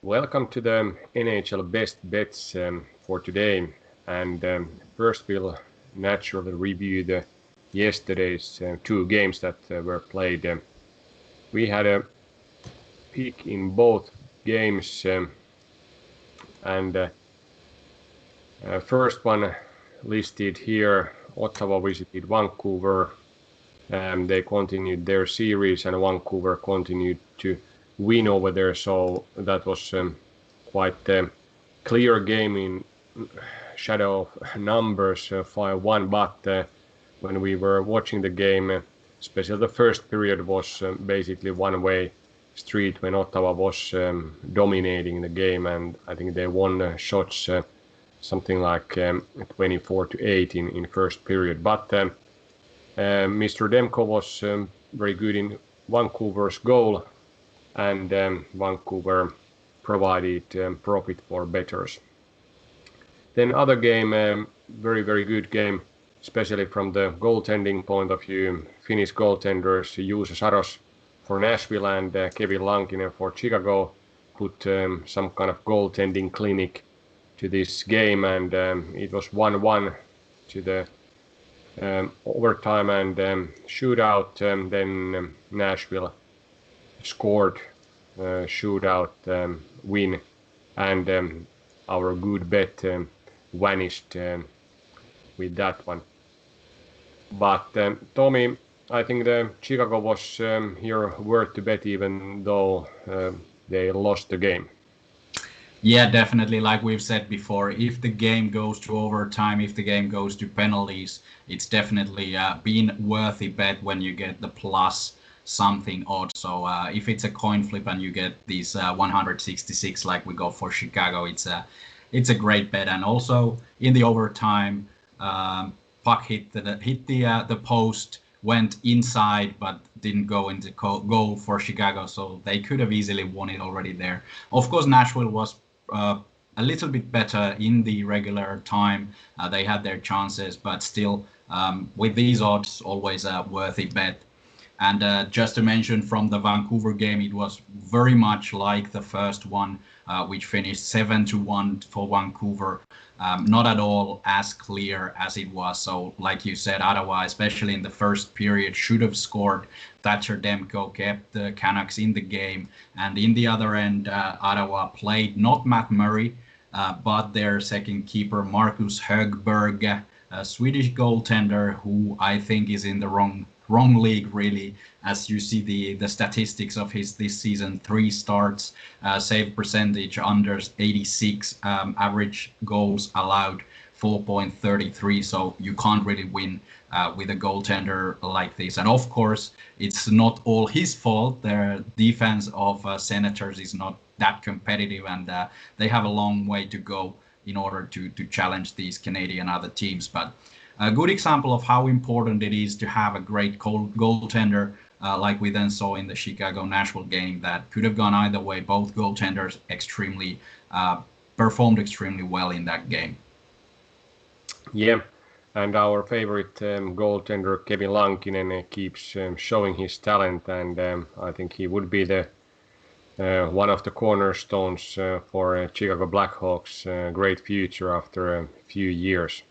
Welcome to the NHL Best Bets for today. And first, we'll naturally review the yesterday's two games that were played. We had a pick in both games, and first one listed here: Ottawa visited Vancouver. They continued their series, and Vancouver continued to win over there. So that was quite a clear game in shadow of numbers, 5-1. But when we were watching the game, especially the first period was basically one-way street when Ottawa was dominating the game, and I think they won shots something like 24-8 in first period. But Mr. Demko was very good in Vancouver's goal, and Vancouver provided profit for bettors. Then other game, very good game, especially from the goaltending point of view. Finnish goaltenders Juuso Saros for Nashville and Kevin Lankinen for Chicago put some kind of goaltending clinic to this game, and it was 1-1 to the overtime and shootout. Then Nashville scored shootout win, and our good bet vanished with that one. But Tommy, I think the Chicago was here worth to bet, even though they lost the game. Yeah, definitely. Like we've said before, if the game goes to overtime, if the game goes to penalties, it's definitely been worthy bet when you get the plus something odd. So if it's a coin flip and you get these 166 like we got for Chicago, it's a great bet. And also in the overtime, puck hit the post, went inside but didn't go into goal for Chicago, so they could have easily won it already there. Of course, Nashville was a little bit better in the regular time. They had their chances, but still, with these odds, always a worthy bet. And just to mention, from the Vancouver game, it was very much like the first one, which finished 7-1 for Vancouver. Not at all as clear as it was. So, like you said, Ottawa, especially in the first period, should have scored. Thatcher Demko kept the Canucks in the game. And in the other end, Ottawa played not Matt Murray, but their second keeper, Marcus Högberg, a Swedish goaltender who I think is in the wrong league, really, as you see the statistics of his this season: 3 starts, save percentage under 86, average goals allowed 4.33. So you can't really win with a goaltender like this. And of course, it's not all his fault. Their defense of Senators is not that competitive, and they have a long way to go in order to challenge these Canadian other teams. But a good example of how important it is to have a great goaltender, like we then saw in the Chicago-Nashville game, that could have gone either way. Both goaltenders performed extremely well in that game. Yeah, and our favorite goaltender Kevin Lankinen keeps showing his talent, and I think he would be the one of the cornerstones for Chicago Blackhawks' great future after a few years.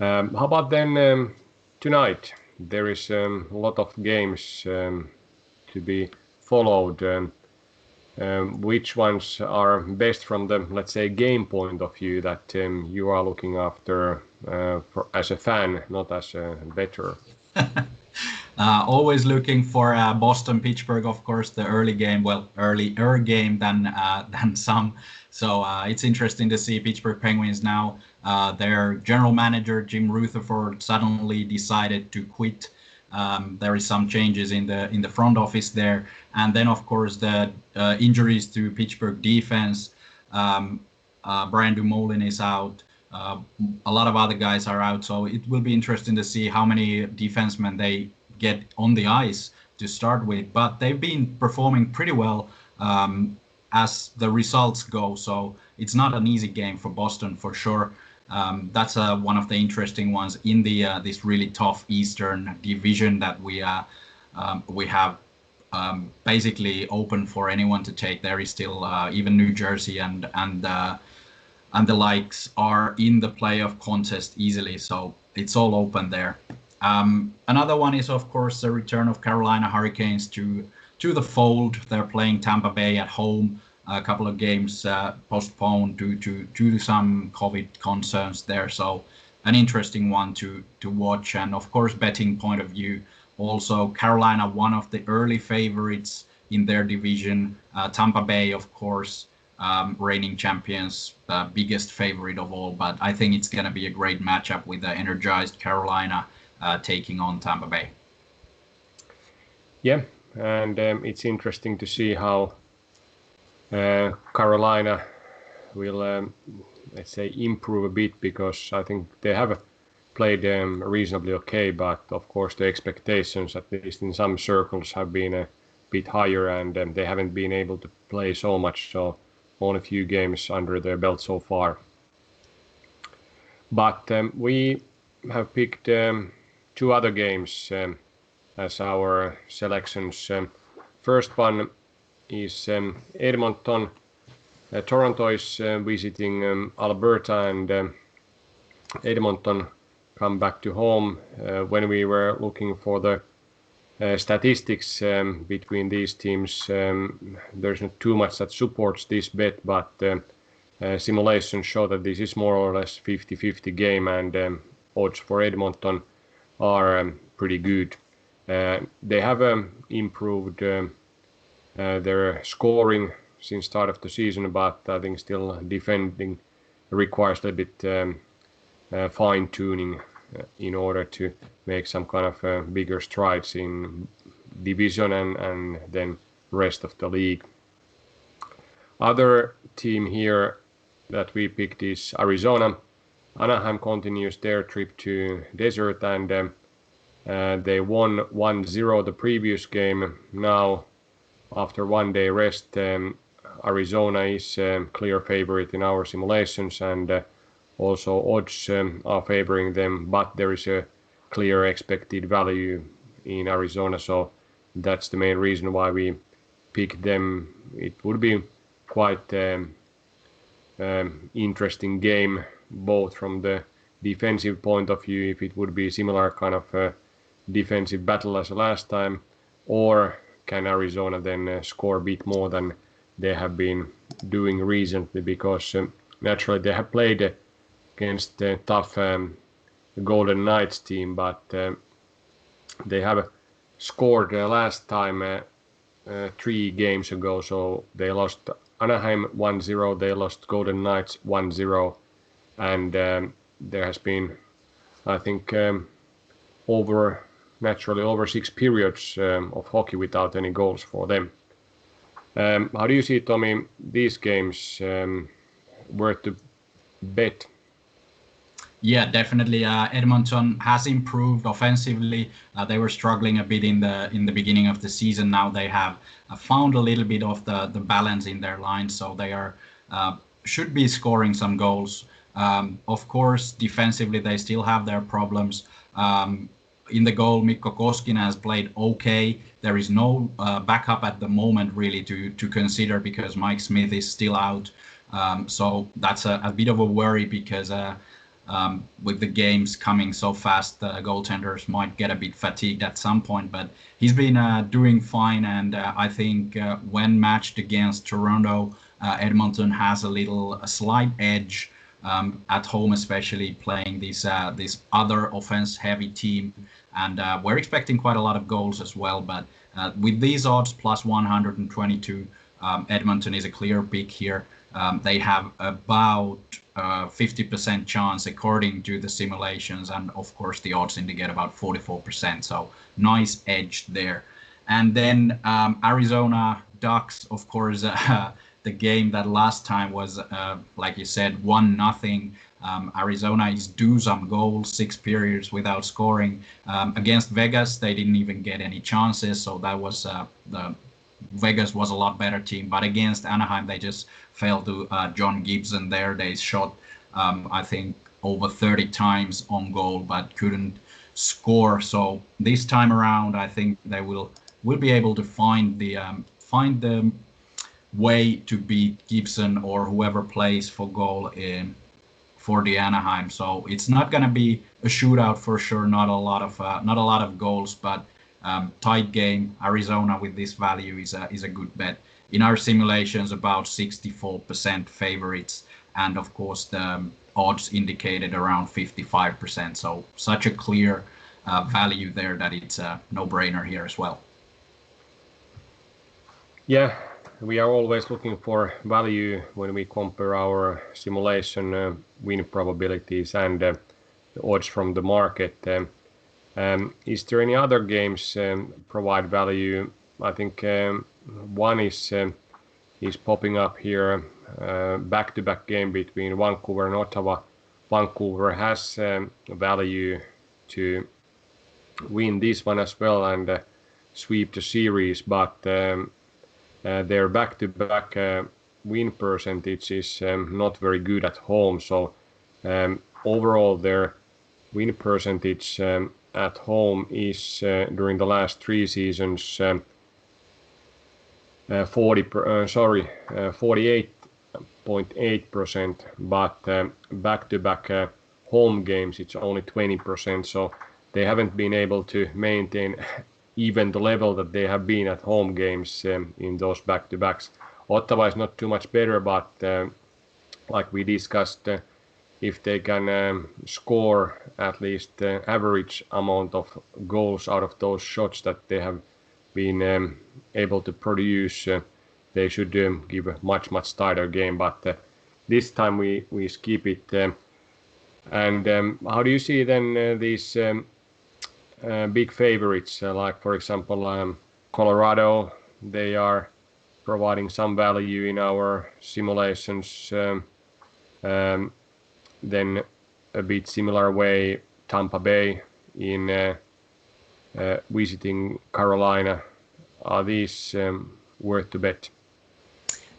How about then tonight? There is a lot of games to be followed. Which ones are best from the, let's say, game point of view that you are looking after as a fan, not as a bettor? Always looking for Boston-Pittsburgh, of course, the early game. Well, earlier game than some. So it's interesting to see Pittsburgh Penguins now. Their general manager, Jim Rutherford, suddenly decided to quit. There is some changes in the front office there. And then, of course, the injuries to Pittsburgh defense. Brian Dumoulin is out. A lot of other guys are out. So it will be interesting to see how many defensemen they get on the ice to start with. But they've been performing pretty well as the results go. So it's not an easy game for Boston for sure. That's one of the interesting ones in the this really tough Eastern division that we have basically open for anyone to take. There is still even New Jersey and the likes are in the playoff contest easily, so it's all open there. Another one is, of course, the return of Carolina Hurricanes to the fold. They're playing Tampa Bay at home. A couple of games postponed due to some COVID concerns there, so an interesting one to watch. And of course, betting point of view, also Carolina, one of the early favorites in their division. Tampa Bay, of course, reigning champions, biggest favorite of all. But I think it's going to be a great matchup with the energized Carolina taking on Tampa Bay. Yeah, and it's interesting to see how Carolina will, let's say, improve a bit, because I think they have played reasonably okay, but of course the expectations, at least in some circles, have been a bit higher, and they haven't been able to play so much, so only a few games under their belt so far. But we have picked two other games as our selections. First one is Edmonton. Toronto is visiting Alberta, and Edmonton come back to home. When we were looking for the statistics between these teams, there's not too much that supports this bet, but simulations show that this is more or less 50-50 game, and odds for Edmonton are pretty good. They have improved their scoring since start of the season, but I think still defending requires a little bit fine-tuning in order to make some kind of bigger strides in division and then rest of the league. Other team here that we picked is Arizona. Anaheim continues their trip to desert, and they won 1-0 the previous game. Now, after 1 day rest, Arizona is clear favorite in our simulations, and also odds are favoring them, but there is a clear expected value in Arizona, so that's the main reason why we picked them. It would be quite interesting game, both from the defensive point of view, if it would be similar kind of defensive battle as last time, or can Arizona then score a bit more than they have been doing recently, because naturally they have played against the tough Golden Knights team, but they have scored last time 3 games ago, so they lost Anaheim 1-0, they lost Golden Knights 1-0, and there has been, I think, over 6 periods of hockey without any goals for them. How do you see, Tommy, these games worth to bet? Yeah, definitely. Edmonton has improved offensively. They were struggling a bit in the beginning of the season. Now they have found a little bit of the balance in their line, so they are should be scoring some goals. Of course, defensively they still have their problems. In the goal, Mikko Koskinen has played okay. There is no backup at the moment really to consider, because Mike Smith is still out. So that's a bit of a worry, because with the games coming so fast, the goaltenders might get a bit fatigued at some point. But he's been doing fine, and I think when matched against Toronto, Edmonton has a slight edge at home, especially playing this other offense-heavy team. And we're expecting quite a lot of goals as well. But with these odds, plus 122, Edmonton is a clear pick here. They have about 50% chance according to the simulations, and of course the odds indicate about 44%, so nice edge there. And then Arizona Ducks, of course, the game that last time was, like you said, 1-0. Arizona is due some goals, 6 periods without scoring. Against Vegas, they didn't even get any chances, so that was Vegas was a lot better team. But against Anaheim, they just fell to John Gibson there. They shot, I think, over 30 times on goal, but couldn't score. So this time around, I think they will will be able to find the way to beat Gibson or whoever plays for goal for the Anaheim. So it's not going to be a shootout for sure. Not a lot of goals, but tight game. Arizona with this value is a good bet. In our simulations, about 64% favorites, and of course the odds indicated around 55%. So such a clear value there that it's a no-brainer here as well. Yeah, we are always looking for value when we compare our simulation win probabilities and the odds from the market. Is there any other games provide value? I think one is popping up here, back-to-back game between Vancouver and Ottawa. Vancouver has value to win this one as well and sweep the series, but their back-to-back win percentage is not very good at home. So overall, their win percentage at home is during the last 3 seasons 48.8%, but back-to-back home games it's only 20%. So they haven't been able to maintain even the level that they have been at home games in those back-to-backs. Ottawa is not too much better, but like we discussed, if they can score at least average amount of goals out of those shots that they have been able to produce, they should give a much tighter game. But this time we skip it. And how do you see then these big favorites, like for example Colorado? They are providing some value in our simulations. Then a bit similar way, Tampa Bay in visiting Carolina. Are these worth to bet?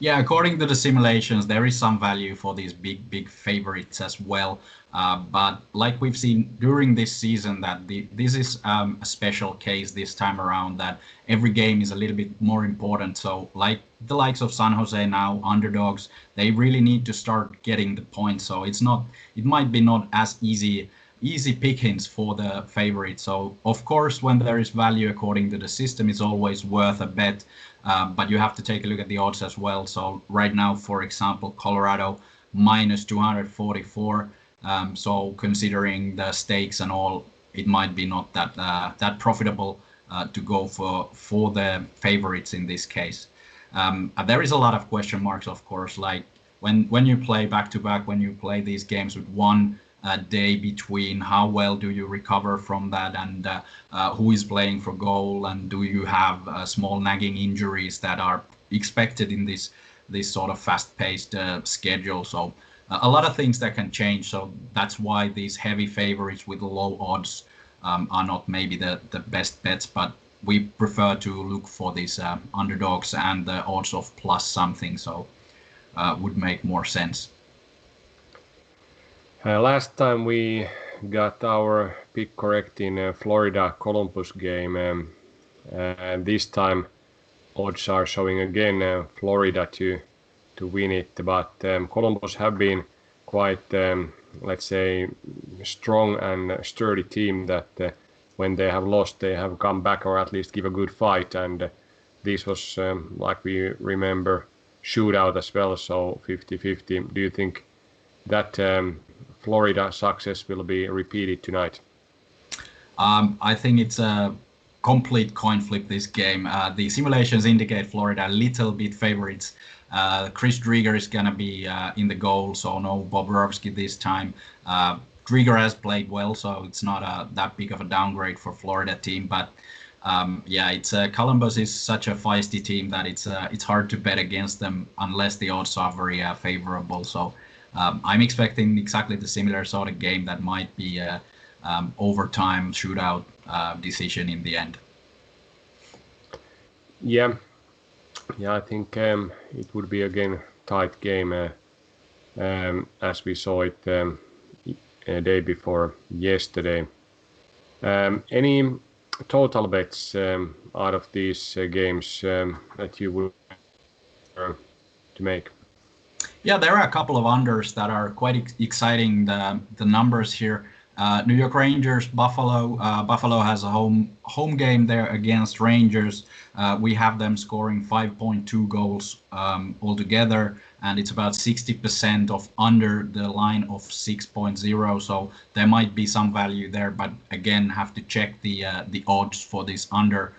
Yeah, according to the simulations, there is some value for these big favorites as well. But like we've seen during this season, that this is a special case this time around, that every game is a little bit more important. So like the likes of San Jose now, underdogs, they really need to start getting the points. So it might be not as easy pickings for the favorites. So of course, when there is value according to the system, it's always worth a bet. But you have to take a look at the odds as well. So right now, for example, Colorado minus 244. So considering the stakes and all, it might be not that profitable to go for the favorites in this case. There is a lot of question marks, of course, like when you play back-to-back, when you play these games with one day between, how well do you recover from that, and who is playing for goal, and do you have small nagging injuries that are expected in this sort of fast-paced schedule. So a lot of things that can change. So that's why these heavy favorites with low odds are not maybe the best bets, but we prefer to look for these underdogs and the odds of plus something. So would make more sense. Last time we got our pick correct in Florida Columbus game, and this time odds are showing again Florida to win it, but Columbus have been quite, let's say, strong and sturdy team that when they have lost, they have come back or at least give a good fight, and this was, like we remember, shootout as well, so 50-50. Do you think that Florida success will be repeated tonight? I think it's a complete coin flip, this game. The simulations indicate Florida a little bit favorites. Chris Driedger is going to be in the goal, so no Bobrovsky this time. Driedger has played well, so it's not that big of a downgrade for Florida team. But yeah, it's Columbus is such a feisty team that it's hard to bet against them unless the odds are very favorable. So I'm expecting exactly the similar sort of game that might be overtime shootout decision in the end. Yeah, I think it would be again tight game as we saw it a day before yesterday. Any total bets out of these games that you would to make? Yeah, there are a couple of unders that are quite exciting. The numbers here. New York Rangers, Buffalo. Buffalo has a home game there against Rangers. We have them scoring 5.2 goals altogether, and it's about 60% of under the line of 6.0. So there might be some value there, but again, have to check the odds for this under.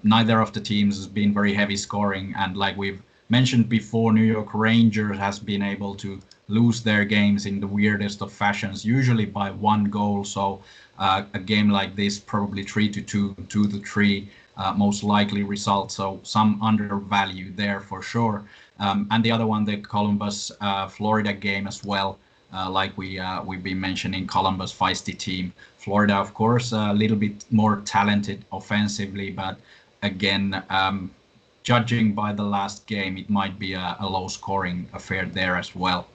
Neither of the teams has been very heavy scoring, and like we've mentioned before, New York Rangers has been able to lose their games in the weirdest of fashions, usually by 1 goal. So a game like this, probably 3-2, 2-3, most likely result. So some undervalue there for sure. And the other one, the Columbus Florida game as well. Like we've been mentioning, Columbus feisty team. Florida, of course, a little bit more talented offensively, but again, judging by the last game, it might be a low-scoring affair there as well.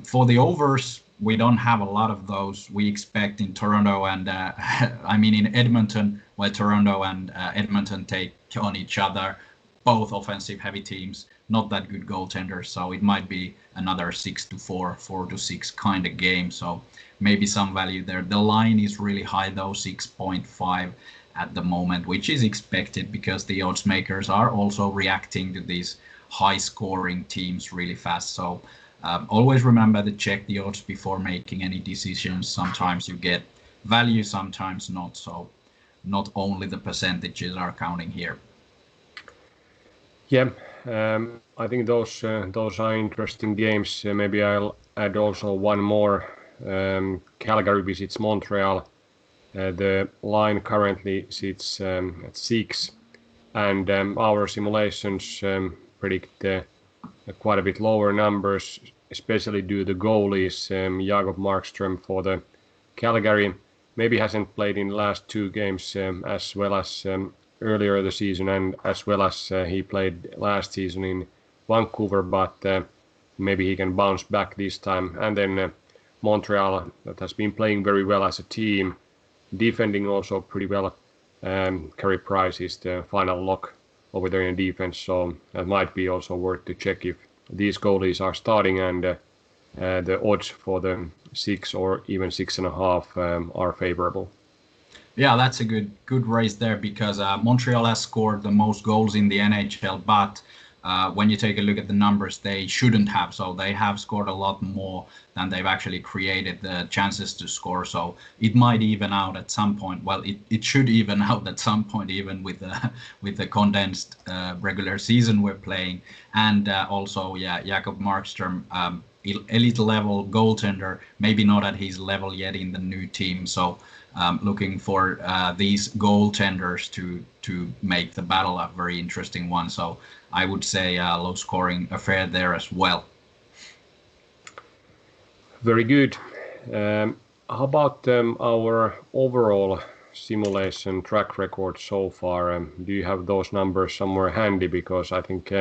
For the overs, we don't have a lot of those. We expect in Toronto and in Edmonton, where Toronto and Edmonton take on each other, both offensive heavy teams, not that good goaltenders. So it might be another 6-4, 4-6 kind of game. So maybe some value there. The line is really high though, 6.5 at the moment, which is expected because the odds makers are also reacting to these high scoring teams really fast. So always remember to check the odds before making any decisions. Sometimes you get value, sometimes not. So not only the percentages are counting here. Yeah, I think those are interesting games. Maybe I'll add also one more. Calgary visits Montreal. The line currently sits at 6, and our simulations predict quite a bit lower numbers, especially due to the goalies. Jakob Markström for the Calgary maybe hasn't played in the last 2 games as well as earlier the season and as well as he played last season in Vancouver, but maybe he can bounce back this time. And then Montreal, that has been playing very well as a team, defending also pretty well. Carey Price is the final lock over there in defense, so that might be also worth to check if these goalies are starting, and the odds for the 6 or even 6.5 are favorable. Yeah, that's a good race there because Montreal has scored the most goals in the NHL, but when you take a look at the numbers, they shouldn't have. So they have scored a lot more than they've actually created the chances to score. So it might even out at some point. Well, it should even out at some point, even with the condensed regular season we're playing. And also, yeah, Jakob Markström, elite level goaltender, maybe not at his level yet in the new team. So looking for these goaltenders to make the battle a very interesting one. So I would say a low scoring affair there as well. Very good. How about our overall simulation track record so far? Do you have those numbers somewhere handy? Because I think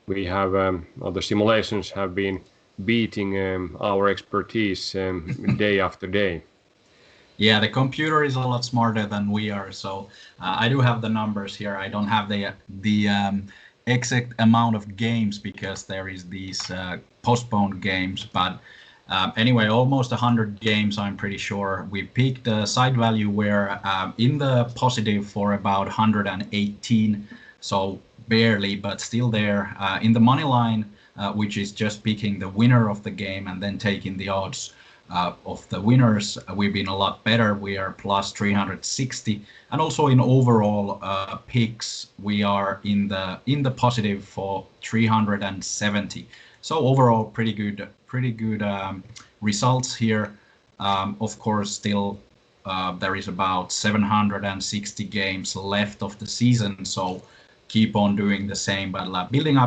we have, the simulations have been beating our expertise day after day. Yeah, the computer is a lot smarter than we are. So I do have the numbers here. I don't have the exact amount of games because there is these postponed games. But anyway, almost 100 games, I'm pretty sure. We peaked the side value where in the positive for about 118. So barely, but still there. In the money line, which is just picking the winner of the game and then taking the odds of the winners, we've been a lot better. We are plus 360, and also in overall picks, we are in the positive for 370. So overall, pretty good results here. Of course, still there is about 760 games left of the season, so keep on doing the same, but building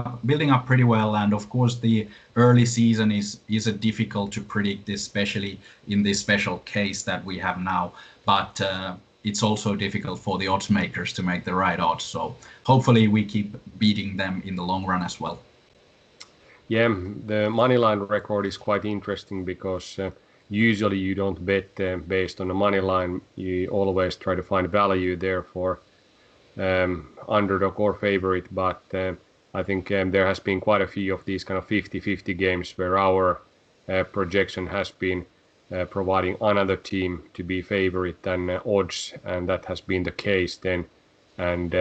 up pretty well. And of course, the early season is difficult to predict, especially in this special case that we have now. But it's also difficult for the odds makers to make the right odds. So hopefully we keep beating them in the long run as well. Yeah, the moneyline record is quite interesting because usually you don't bet based on the money line. You always try to find value there for underdog or favorite, but I think there has been quite a few of these kind of 50-50 games where our projection has been providing another team to be favorite than odds, and that has been the case then. And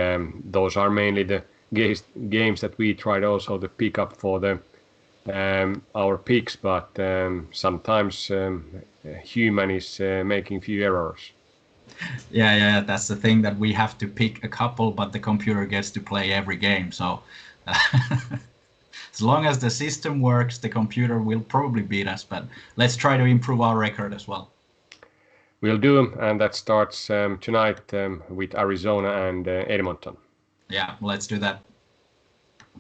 those are mainly the games that we tried also to pick up for the our picks, but sometimes human is making few errors. Yeah, that's the thing, that we have to pick a couple, but the computer gets to play every game. So as long as the system works, the computer will probably beat us, but let's try to improve our record as well. We'll do, and that starts tonight with Arizona and Edmonton. Yeah, let's do that.